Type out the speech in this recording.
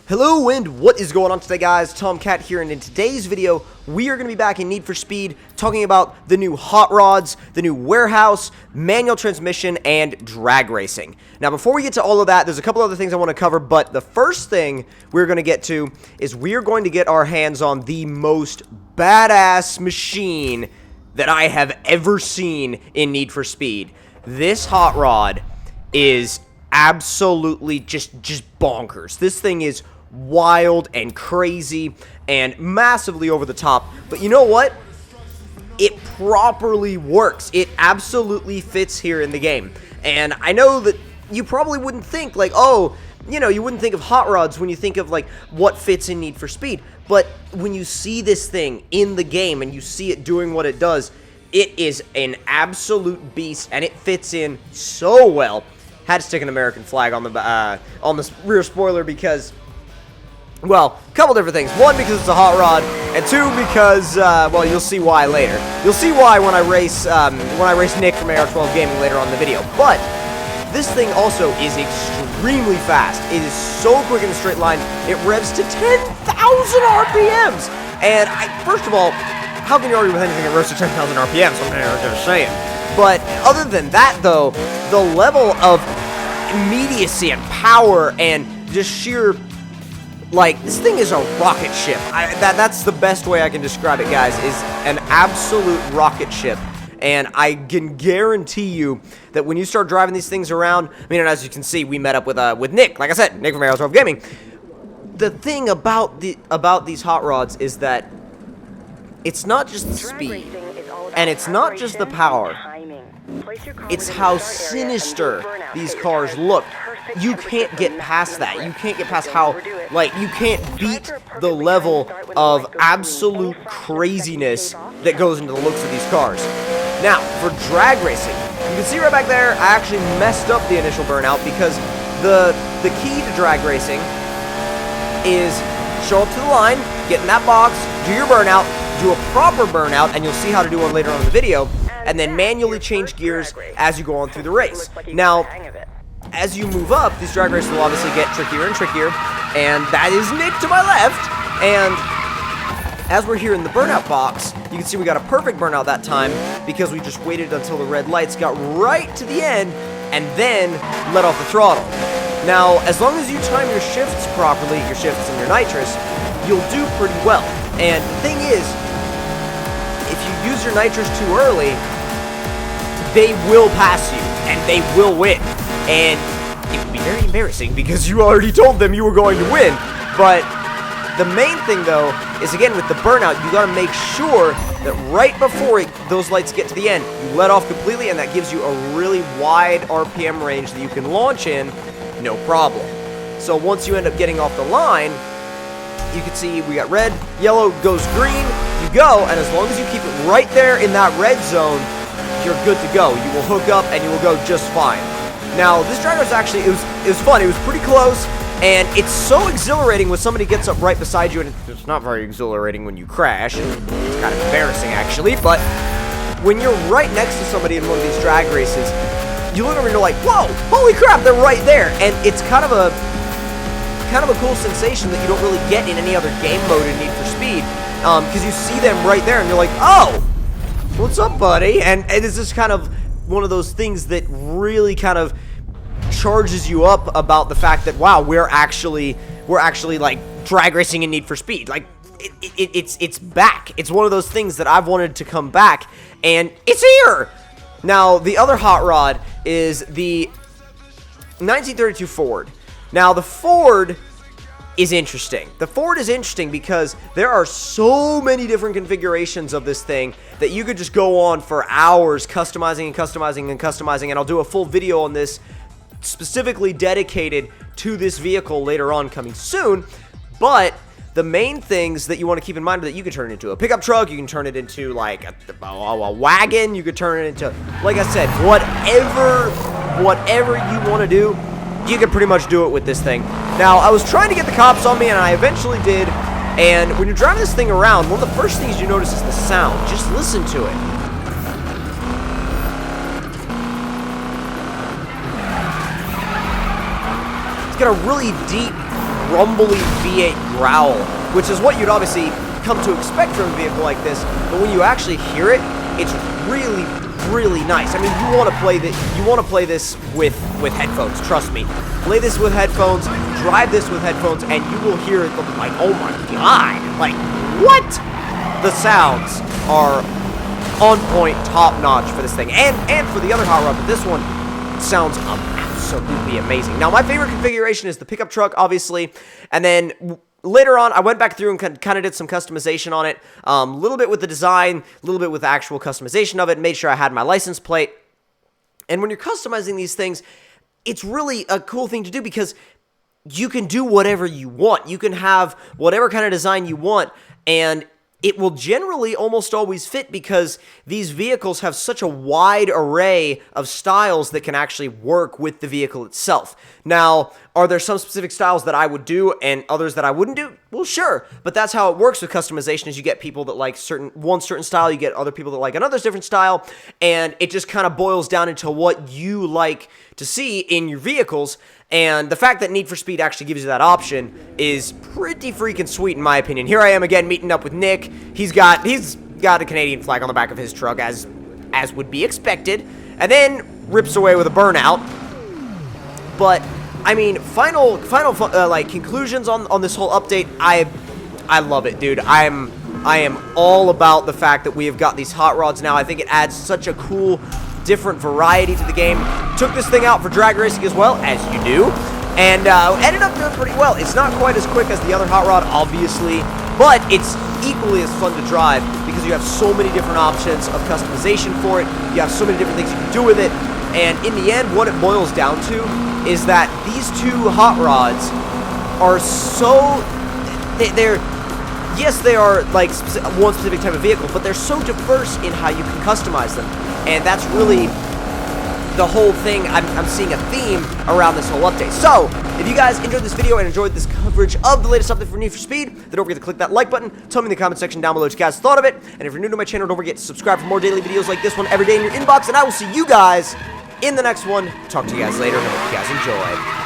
Hello and what is going on today, guys? Tomcat here, and in today's video we are going to be back in Need for Speed talking about the new hot rods, the new warehouse, manual transmission, and drag racing. Now before we get to all of that, there's a couple other things I want to cover, but the first thing we're going to get to is we are going to get our hands on the most badass machine that I have ever seen in Need for Speed. This hot rod is absolutely just bonkers. This thing is wild and crazy and massively over the top, but you know what? It properly works. It absolutely fits here in the game. And I know that you probably wouldn't think like, oh, you know, you wouldn't think of hot rods when you think of like what fits in Need for Speed, but when you see this thing in the game and you see it doing what it does, it is an absolute beast and it fits in so well. Had to stick an American flag on the rear spoiler because, well, a couple different things. One, because it's a hot rod, and two, because, well, you'll see why later. You'll see why when I race Nick from AR12 Gaming later on in the video. But this thing also is extremely fast. It is so quick in a straight line. It revs to 10,000 RPMs. And first of all, how can you argue with anything that revs to 10,000 RPMs? I'm just saying. But other than that, though, the level of immediacy and power and just sheer, like, this thing is a rocket ship. That's the best way I can describe it, guys, is an absolute rocket ship. And I can guarantee you that when you start driving these things around, I mean, and as you can see, we met up with Nick, like I said, Nick from AR12 Gaming. The thing about these hot rods is that it's not just the speed, and it's not just the power. It's how sinister these cars look. You can't get past that. You can't get past how, like, you can't beat the level of absolute craziness that goes into the looks of these cars. Now, for drag racing, you can see right back there, I actually messed up the initial burnout because the key to drag racing is show up to the line, get in that box, do your burnout, do a proper burnout, and you'll see how to do one later on in the video, and then manually change gears as you go on through the race. Now, as you move up, these drag races will obviously get trickier and trickier, and that is Nick to my left, and as we're here in the burnout box, you can see we got a perfect burnout that time because we just waited until the red lights got right to the end and then let off the throttle. Now, as long as you time your shifts properly, your shifts and your nitrous, you'll do pretty well. And the thing is, if you use your nitrous too early, they will pass you, and they will win. And it would be very embarrassing because you already told them you were going to win. But the main thing, though, is again with the burnout, you gotta make sure that right before those lights get to the end, you let off completely, and that gives you a really wide RPM range that you can launch in, no problem. So once you end up getting off the line, you can see we got red, yellow goes green, you go, and as long as you keep it right there in that red zone, you're good to go. You will hook up and you will go just fine. Now, this drag race actually, it was fun. It was pretty close, and it's so exhilarating when somebody gets up right beside you, and it's not very exhilarating when you crash. It's kind of embarrassing, actually, but when you're right next to somebody in one of these drag races, you look over and you're like, whoa, holy crap, they're right there, and it's kind of a cool sensation that you don't really get in any other game mode in Need for Speed, because you see them right there, and you're like, oh, what's up, buddy? And it's just kind of one of those things that really kind of charges you up about the fact that, wow, we're actually like drag racing in Need for Speed. Like, it's back. It's one of those things that I've wanted to come back, and it's here. Now, the other hot rod is the 1932 Ford. Now, the Ford is interesting. The Ford is interesting because there are so many different configurations of this thing that you could just go on for hours customizing and customizing and customizing, and I'll do a full video on this specifically dedicated to this vehicle later on coming soon. But the main things that you want to keep in mind are that you can turn it into a pickup truck, you can turn it into like a wagon, you could turn it into, like I said, whatever you want to do, you can pretty much do it with this thing. Now, I was trying to get the cops on me, and I eventually did, and when you're driving this thing around, one of the first things you notice is the sound. Just listen to it. It's got a really deep rumbly V8 growl, which is what you'd obviously come to expect from a vehicle like this, but when you actually hear it, it's really, really nice. I mean, you want to play this with headphones, trust me. Play this with headphones, drive this with headphones, and you will hear it like, oh my god, like, what? The sounds are on point, top notch for this thing, and for the other hot rod, but this one sounds absolutely amazing. Now, my favorite configuration is the pickup truck, obviously, and then later on, I went back through and kind of did some customization on it, a little bit with the design, a little bit with the actual customization of it, made sure I had my license plate. And when you're customizing these things, it's really a cool thing to do because you can do whatever you want. You can have whatever kind of design you want, and it will generally almost always fit because these vehicles have such a wide array of styles that can actually work with the vehicle itself. Now, are there some specific styles that I would do and others that I wouldn't do? Well, sure, but that's how it works with customization is you get people that like one certain style, you get other people that like another different style, and it just kind of boils down into what you like to see in your vehicles. And the fact that Need for Speed actually gives you that option is pretty freaking sweet in my opinion. Here I am again meeting up with Nick. He's got a Canadian flag on the back of his truck as would be expected, and then rips away with a burnout. But I mean, final like conclusions on this whole update. I love it, dude. I am all about the fact that we have got these hot rods now. I think it adds such a cool, different variety to the game. Took this thing out for drag racing as well, as you do, and ended up doing pretty well. It's not quite as quick as the other hot rod, obviously, but it's equally as fun to drive because you have so many different options of customization for it. You have so many different things you can do with it, and in the end, what it boils down to is that these two hot rods are so yes, they are like one specific type of vehicle, but they're so diverse in how you can customize them, and that's really the whole thing. I'm seeing a theme around this whole update. So, if you guys enjoyed this video and enjoyed this coverage of the latest update for Need for Speed, then don't forget to click that like button. Tell me in the comment section down below what you guys thought of it, and if you're new to my channel, don't forget to subscribe for more daily videos like this one every day in your inbox, and I will see you guys in the next one. Talk to you guys later, and I hope you guys enjoy.